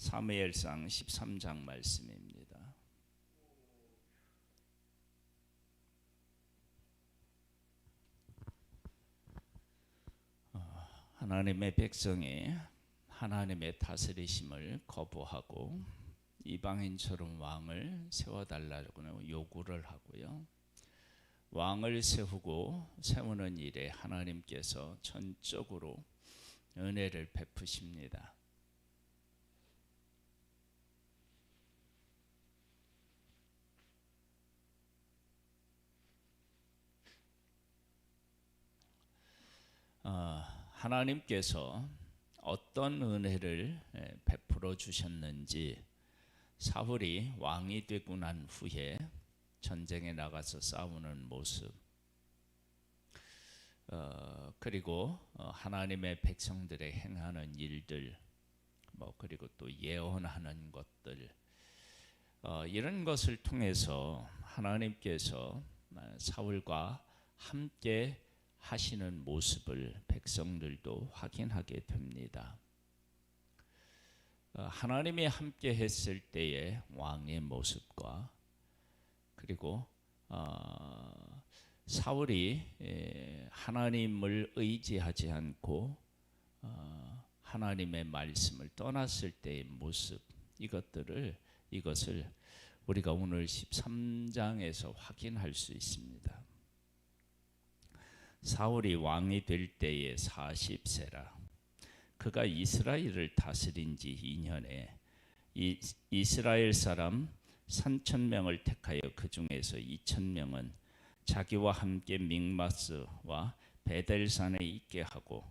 사무엘상 13장 말씀입니다. 하나님의 백성이 하나님의 다스리심을 거부하고 이방인처럼 왕을 세워달라고 요구를 하고요. 왕을 세우는 일에 하나님께서 전적으로 은혜를 베푸십니다. 하나님께서 어떤 은혜를 베풀어 주셨는지 사울이 왕이 되고 난 후에 전쟁에 나가서 싸우는 모습, 그리고 하나님의 백성들의 행하는 일들, 그리고 또 예언하는 것들, 이런 것을 통해서 하나님께서 사울과 함께 하시는 모습을 백성들도 확인하게 됩니다. 하나님이 함께 했을 때의 왕의 모습과 그리고 사울이 하나님을 의지하지 않고 하나님의 말씀을 떠났을 때의 모습, 이것을 우리가 오늘 13장에서 확인할 수 있습니다. 사울이 왕이 될 때에 40세라. 그가 이스라엘을 다스린 지 2년에 이스라엘 사람 3,000명을 택하여 그 중에서 2,000명은 자기와 함께 믹마스와 베델산에 있게 하고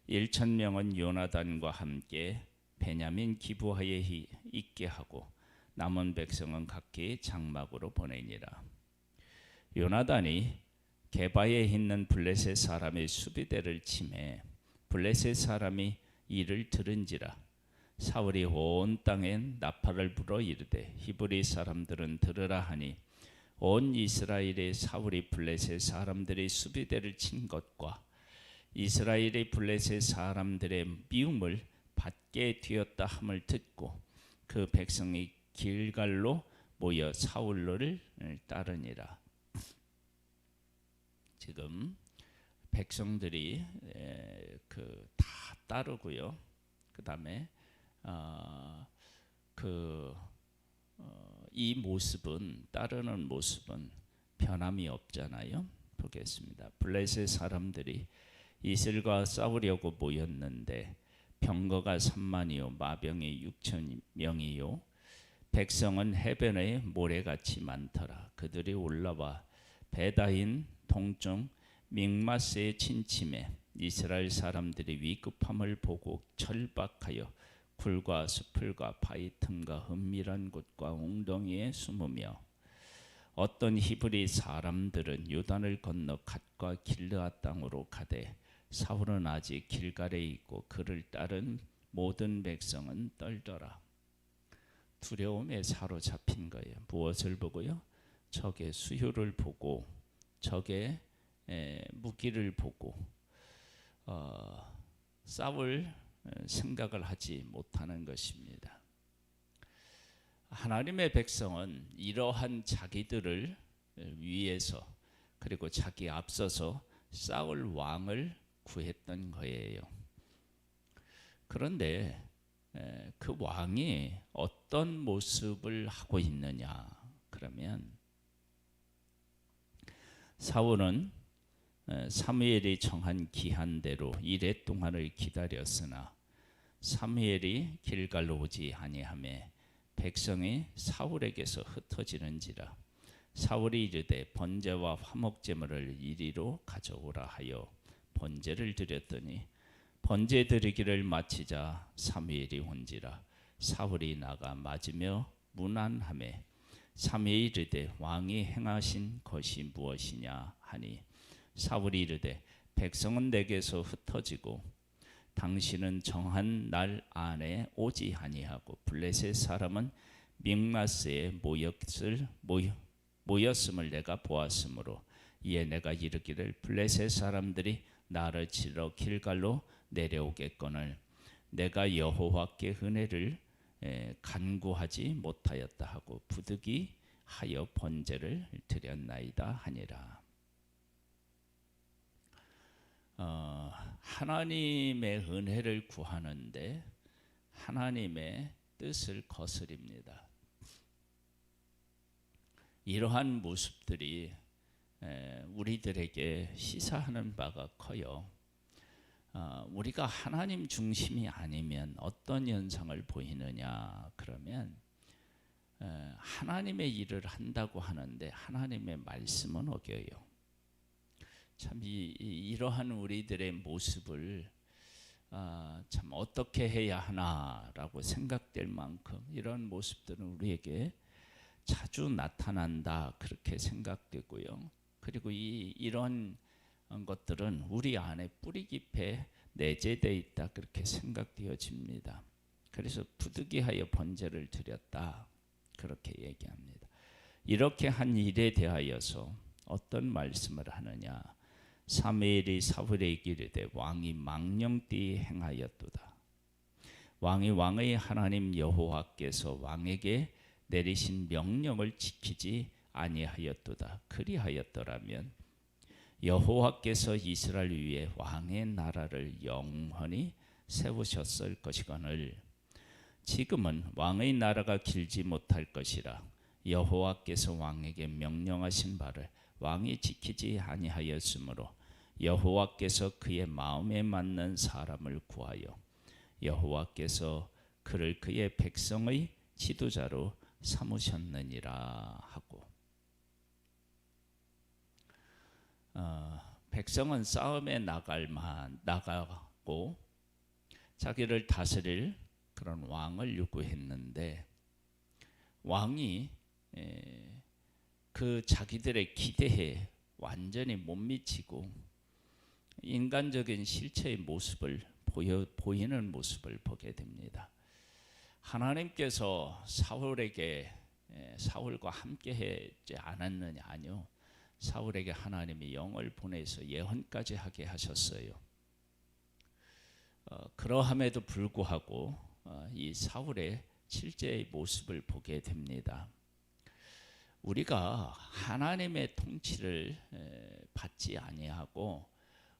1,000명은 요나단과 함께 베냐민 기브하에 있게 하고 남은 백성은 각기 장막으로 보내니라. 요나단이 게바에 있는 블레셋 사람의 수비대를 치매 블레셋 사람이 이를 들은지라. 사울이 온 땅에 나팔을 불어 이르되 히브리 사람들은 들으라 하니 온 이스라엘의 사울이 블레셋 사람들의 수비대를 친 것과 이스라엘의 블레셋 사람들의 미움을 받게 되었다 함을 듣고 그 백성이 길갈로 모여 사울을 따르니라. 지금 백성들이 다 따르고요. 그 다음에 이 모습은, 따르는 모습은 변함이 없잖아요. 보겠습니다. 블레셋 사람들이 이슬과 싸우려고 모였는데 병거가 3만이요 마병이 6,000명이요 백성은 해변에 모래같이 많더라. 그들이 올라와 베다인 동쪽 믹마스에 침침해 이스라엘 사람들이 위급함을 보고 절박하여 굴과 수풀과 바위 틈과 은밀한 곳과 웅덩이에 숨으며 어떤 히브리 사람들은 요단을 건너 갓과 길르앗 땅으로 가되 사울은 아직 길갈에 있고 그를 따른 모든 백성은 떨더라. 두려움에 사로잡힌 거예요. 무엇을 보고요? 적의 수요를 보고 적의 무기를 보고 싸울 생각을 하지 못하는 것입니다. 하나님의 백성은 이러한 자기들을 위해서 그리고 자기 앞서서 싸울 왕을 구했던 거예요. 그런데 그 왕이 어떤 모습을 하고 있느냐? 그러면 사울은 사무엘이 정한 기한대로 이레 동안을 기다렸으나 사무엘이 길갈로 오지 아니하매 백성이 사울에게서 흩어지는지라. 사울이 이르되 번제와 화목제물을 이리로 가져오라 하여 번제를 드렸더니 번제 드리기를 마치자 사무엘이 온지라. 사울이 나가 맞으며 문안하매 사무엘이 이르되 왕이 행하신 것이 무엇이냐 하니 사울이 이르되 백성은 내게서 흩어지고 당신은 정한 날 안에 오지 아니하고 블레셋 사람은 믹마스에 모였음을 내가 보았으므로 이에 내가 이르기를 블레셋 사람들이 나를 치러 길갈로 내려오겠거늘 내가 여호와께 은혜를 간구하지 못하였다 하고 부득이하여 번제를 드렸나이다 하니라. 하나님의 은혜를 구하는데 하나님의 뜻을 거스립니다. 이러한 모습들이 우리들에게 시사하는 바가 커요. 우리가 하나님 중심이 아니면 어떤 현상을 보이느냐 그러면 하나님의 일을 한다고 하는데 하나님의 말씀은 어겨요. 참 이러한 우리들의 모습을 참 어떻게 해야 하나라고 생각될 만큼 이런 모습들은 우리에게 자주 나타난다 그렇게 생각되고요. 그리고 이런 것들은 우리 안에 뿌리 깊이 내재되어 있다 그렇게 생각되어집니다. 그래서 부득이하여 번제를 드렸다 그렇게 얘기합니다. 이렇게 한 일에 대하여서 어떤 말씀을 하느냐. 사무엘이 사울에게 이르되 왕이 망령되이 행하였도다. 왕의 하나님 여호와께서 왕에게 내리신 명령을 지키지 아니하였도다. 그리하였더라면 여호와께서 이스라엘 위에 왕의 나라를 영원히 세우셨을 것이거늘 지금은 왕의 나라가 길지 못할 것이라 여호와께서 왕에게 명령하신 바를 왕이 지키지 아니하였으므로 여호와께서 그의 마음에 맞는 사람을 구하여 여호와께서 그를 그의 백성의 지도자로 삼으셨느니라 하고 백성은 싸움에 나가고 자기를 다스릴 그런 왕을 요구했는데 왕이 그 자기들의 기대에 완전히 못 미치고 인간적인 실체의 모습을 보이는 모습을 보게 됩니다. 하나님께서 사울과 함께 하지 않았느냐? 아니요. 사울에게 하나님이 영을 보내서 예언까지 하게 하셨어요. 그러함에도 불구하고 이 사울의 실제의 모습을 보게 됩니다. 우리가 하나님의 통치를 받지 아니하고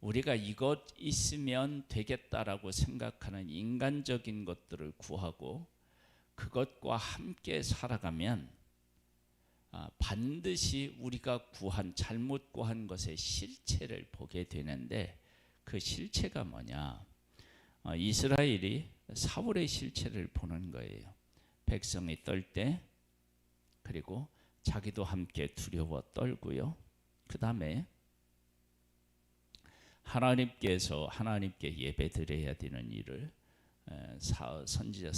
우리가 이것 있으면 되겠다라고 생각하는 인간적인 것들을 구하고 그것과 함께 살아가면 반드시 우리가 잘못 구한 것의 실체를 보게 되는데 그 실체가 뭐냐? 이스라엘이 사울의 실체를 보는 거예요. 백성이 떨 때 그리고 자기도 함께 두려워 떨고요. 그 다음에 하나님께 예배드려야 되는 일을 선지자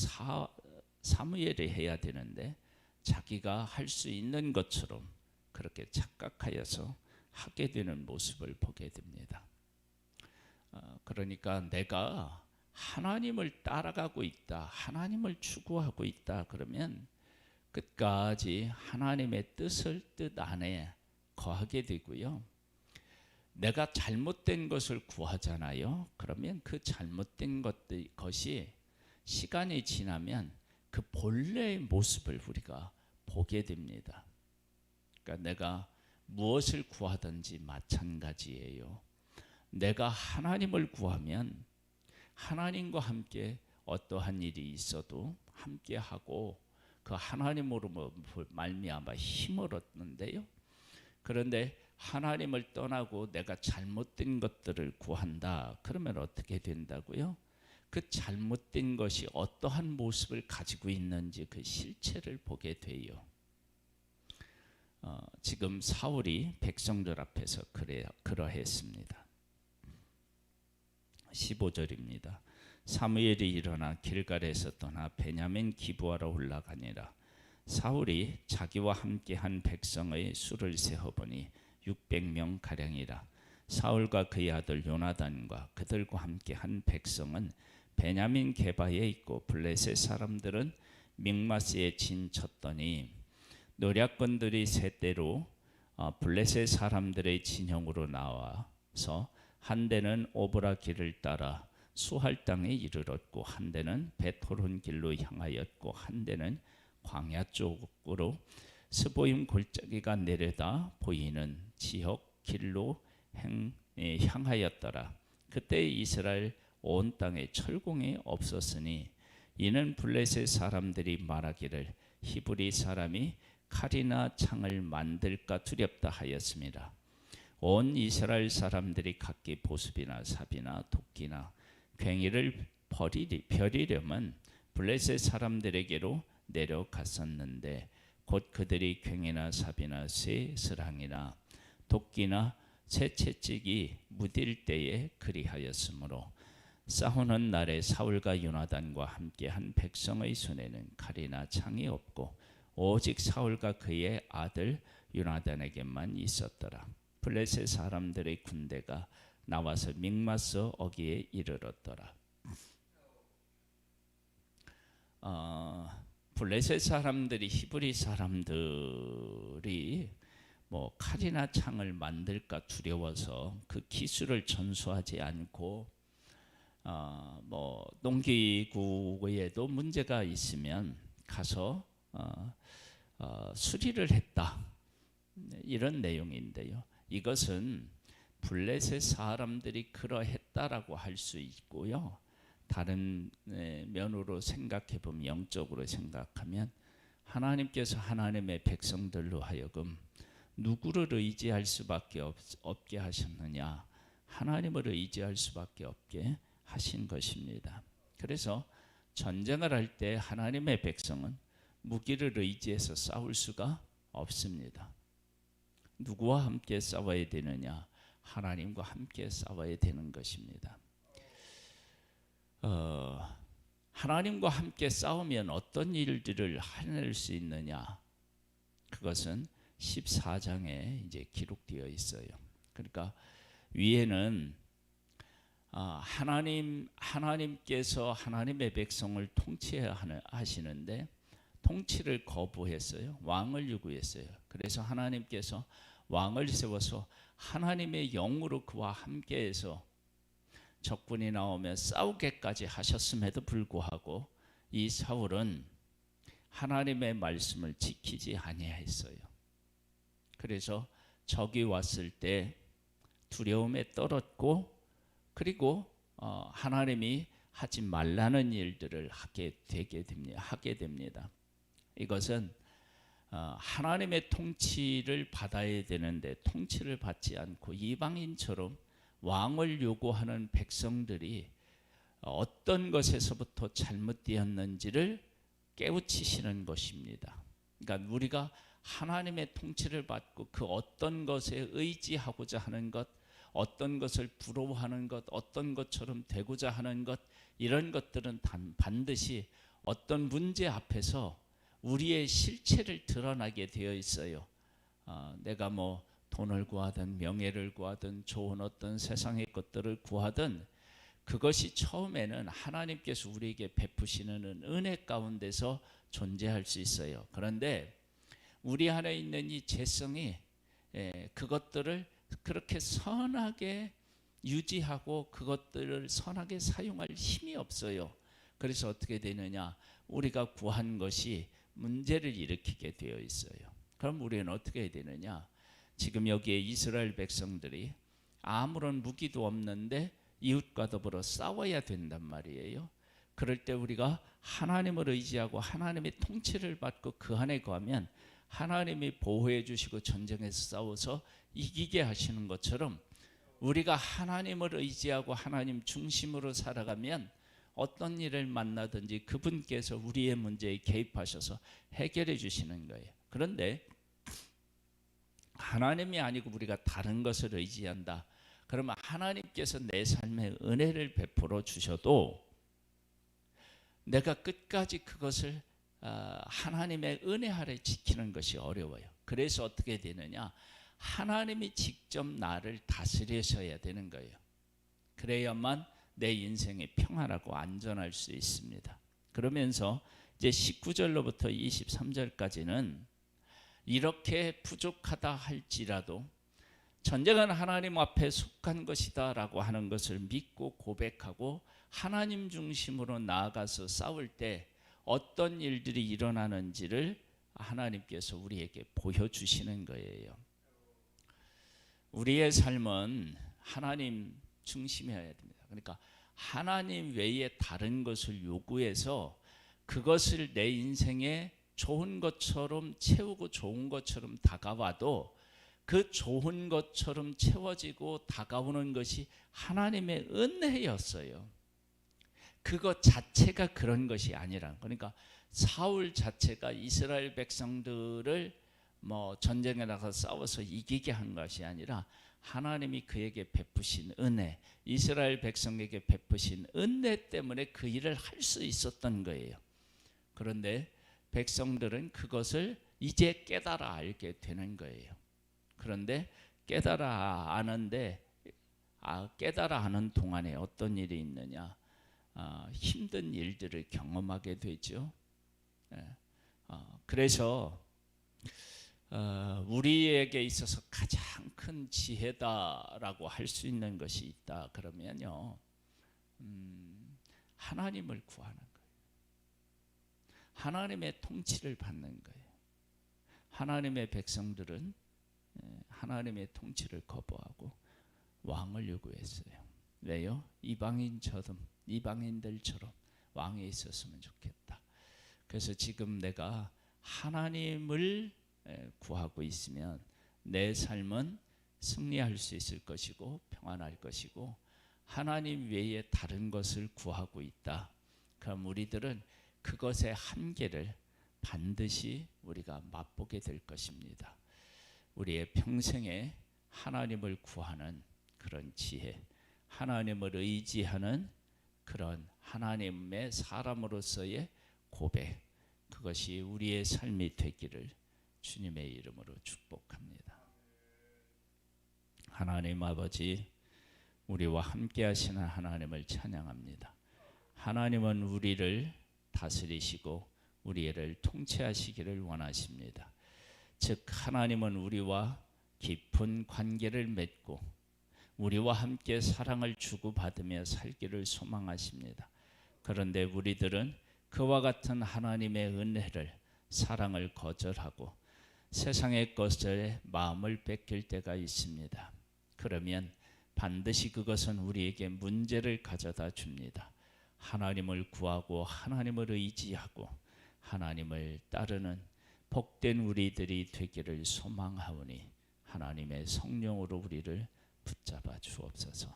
사무엘이 해야 되는데 자기가 할 수 있는 것처럼 그렇게 착각하여서 하게 되는 모습을 보게 됩니다. 그러니까 내가 하나님을 따라가고 있다, 하나님을 추구하고 있다 그러면 끝까지 하나님의 뜻 안에 거하게 되고요. 내가 잘못된 것을 구하잖아요. 그러면 그 잘못된 것이 시간이 지나면 그 본래의 모습을 우리가 보게 됩니다. 그러니까 내가 무엇을 구하든지 마찬가지예요. 내가 하나님을 구하면 하나님과 함께 어떠한 일이 있어도 함께하고 그 하나님으로 말미암아 힘을 얻는데요. 그런데 하나님을 떠나고 내가 잘못된 것들을 구한다. 그러면 어떻게 된다고요? 그 잘못된 것이 어떠한 모습을 가지고 있는지 그 실체를 보게 돼요. 지금 사울이 백성들 앞에서 그러했습니다. 15절입니다. 사무엘이 일어나 길갈에서 떠나 베냐민 기브아로 올라가니라. 사울이 자기와 함께한 백성의 수를 세어보니 600명 가량이라. 사울과 그의 아들 요나단과 그들과 함께한 백성은 베냐민 게바에 있고 블레셋 사람들은 믹마스에 진쳤더니 노략건들이 셋대로 블레셋 사람들의 진영으로 나와서 한 대는 오브라 길을 따라 수할 땅에 이르렀고 한 대는 베토론 길로 향하였고 한 대는 광야 쪽으로 스보임 골짜기가 내려다 보이는 지역 길로 향하였더라. 그때 이스라엘 온 땅에 철공이 없었으니 이는 블레셋 사람들이 말하기를 히브리 사람이 칼이나 창을 만들까 두렵다 하였습니다. 온 이스라엘 사람들이 각기 보습이나 삽이나 도끼나 괭이를 벼리려면 블레셋 사람들에게로 내려갔었는데 곧 그들이 괭이나 삽이나 쇠 스랑이나 도끼나 새 채찍이 무딜 때에 그리하였으므로 싸우는 날에 사울과 요나단과 함께한 백성의 손에는 칼이나 창이 없고 오직 사울과 그의 아들 요나단에게만 있었더라. 블레셋 사람들의 군대가 나와서 믹마스 어기에 이르렀더라. 블레셋 사람들이 히브리 사람들이 뭐 칼이나 창을 만들까 두려워서 그 기술을 전수하지 않고 뭐 농기구에도 문제가 있으면 가서 수리를 했다, 이런 내용인데요. 이것은 블레셋 사람들이 그러했다라고 할 수 있고요. 다른 면으로 생각해 보면, 영적으로 생각하면 하나님께서 하나님의 백성들로 하여금 누구를 의지할 수밖에 없게 하셨느냐? 하나님을 의지할 수밖에 없게 하신 것입니다. 그래서 전쟁을 할 때 하나님의 백성은 무기를 의지해서 싸울 수가 없습니다. 누구와 함께 싸워야 되느냐? 하나님과 함께 싸워야 되는 것입니다. 하나님과 함께 싸우면 어떤 일들을 해낼 수 있느냐? 그것은 14장에 이제 기록되어 있어요. 그러니까 위에는 하나님께서 하나님의 백성을 통치하시는데 통치를 거부했어요. 왕을 요구했어요. 그래서 하나님께서 왕을 세워서 하나님의 영으로 그와 함께해서 적군이 나오면 싸우게까지 하셨음에도 불구하고 이 사울은 하나님의 말씀을 지키지 아니했어요. 그래서 적이 왔을 때 두려움에 떨었고, 그리고 하나님이 하지 말라는 일들을 하게 됩니다. 이것은 하나님의 통치를 받아야 되는데 통치를 받지 않고 이방인처럼 왕을 요구하는 백성들이 어떤 것에서부터 잘못되었는지를 깨우치시는 것입니다. 그러니까 우리가 하나님의 통치를 받고 그 어떤 것에 의지하고자 하는 것, 어떤 것을 부러워하는 것, 어떤 것처럼 되고자 하는 것, 이런 것들은 반드시 어떤 문제 앞에서 우리의 실체를 드러나게 되어 있어요. 내가 뭐 돈을 구하든 명예를 구하든 좋은 어떤 세상의 것들을 구하든 그것이 처음에는 하나님께서 우리에게 베푸시는 은혜 가운데서 존재할 수 있어요. 그런데 우리 안에 있는 이 죄성이 그것들을 그렇게 선하게 유지하고 그것들을 선하게 사용할 힘이 없어요. 그래서 어떻게 되느냐? 우리가 구한 것이 문제를 일으키게 되어 있어요. 그럼 우리는 어떻게 해야 되느냐? 지금 여기에 이스라엘 백성들이 아무런 무기도 없는데 이웃과 더불어 싸워야 된단 말이에요. 그럴 때 우리가 하나님을 의지하고 하나님의 통치를 받고 그 안에 거하면 하나님이 보호해 주시고 전쟁에서 싸워서 이기게 하시는 것처럼 우리가 하나님을 의지하고 하나님 중심으로 살아가면 어떤 일을 만나든지 그분께서 우리의 문제에 개입하셔서 해결해 주시는 거예요. 그런데 하나님이 아니고 우리가 다른 것을 의지한다. 그러면 하나님께서 내 삶에 은혜를 베풀어 주셔도 내가 끝까지 그것을 하나님의 은혜 아래 지키는 것이 어려워요. 그래서 어떻게 되느냐? 하나님이 직접 나를 다스리셔야 되는 거예요. 그래야만 내 인생이 평안하고 안전할 수 있습니다. 그러면서 이제 19절로부터 23절까지는 이렇게 부족하다 할지라도 전쟁은 하나님 앞에 속한 것이다라고 하는 것을 믿고 고백하고 하나님 중심으로 나아가서 싸울 때 어떤 일들이 일어나는지를 하나님께서 우리에게 보여주시는 거예요. 우리의 삶은 하나님 중심이어야 됩니다. 그러니까 하나님 외에 다른 것을 요구해서 그것을 내 인생에 좋은 것처럼 채우고 좋은 것처럼 다가와도 그 좋은 것처럼 채워지고 다가오는 것이 하나님의 은혜였어요. 그것 자체가 그런 것이 아니라, 그러니까 사울 자체가 이스라엘 백성들을 전쟁에 나가서 싸워서 이기게 한 것이 아니라 하나님이 그에게 베푸신 은혜, 이스라엘 백성에게 베푸신 은혜 때문에 그 일을 할 수 있었던 거예요. 그런데 백성들은 그것을 이제 깨달아 알게 되는 거예요. 그런데 깨달아 아는 동안에 어떤 일이 있느냐? 힘든 일들을 경험하게 되죠. 그래서 우리에게 있어서 가장 큰 지혜다라고 할 수 있는 것이 있다 그러면요, 하나님을 구하는 거예요. 하나님의 통치를 받는 거예요. 하나님의 백성들은 하나님의 통치를 거부하고 왕을 요구했어요. 왜요? 이방인들처럼 왕이 있었으면 좋겠다. 그래서 지금 내가 하나님을 구하고 있으면 내 삶은 승리할 수 있을 것이고 평안할 것이고, 하나님 외에 다른 것을 구하고 있다. 그럼 우리들은 그것의 한계를 반드시 우리가 맛보게 될 것입니다. 우리의 평생에 하나님을 구하는 그런 지혜, 하나님을 의지하는 그런 하나님의 사람으로서의 고백, 그것이 우리의 삶이 되기를 주님의 이름으로 축복합니다. 하나님 아버지, 우리와 함께 하시는 하나님을 찬양합니다. 하나님은 우리를 다스리시고 우리를 통치하시기를 원하십니다. 즉 하나님은 우리와 깊은 관계를 맺고 우리와 함께 사랑을 주고받으며 살기를 소망하십니다. 그런데 우리들은 그와 같은 하나님의 은혜를, 사랑을 거절하고 세상의 것에 마음을 뺏길 때가 있습니다. 그러면 반드시 그것은 우리에게 문제를 가져다 줍니다. 하나님을 구하고 하나님을 의지하고 하나님을 따르는 복된 우리들이 되기를 소망하오니 하나님의 성령으로 우리를 붙잡아 주옵소서.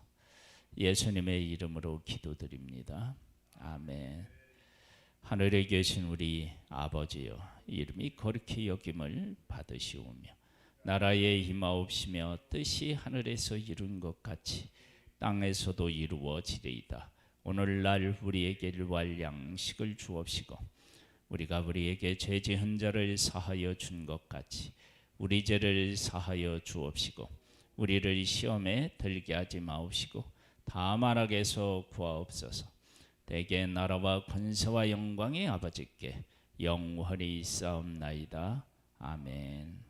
예수님의 이름으로 기도드립니다. 아멘. 하늘에 계신 우리 아버지여, 이름이 거룩히 여김을 받으시오며 나라에 임하옵시며 뜻이 하늘에서 이룬 것 같이 땅에서도 이루어지리이다. 오늘날 우리에게 일할 양식을 주옵시고 우리가 우리에게 죄 지은 자를 사하여 준 것 같이 우리 죄를 사하여 주옵시고 우리를 시험에 들게 하지 마옵시고 다만 악에서 구하옵소서. 대개 나라와 권세와 영광이 아버지께 영원히 있사옵나이다. 아멘.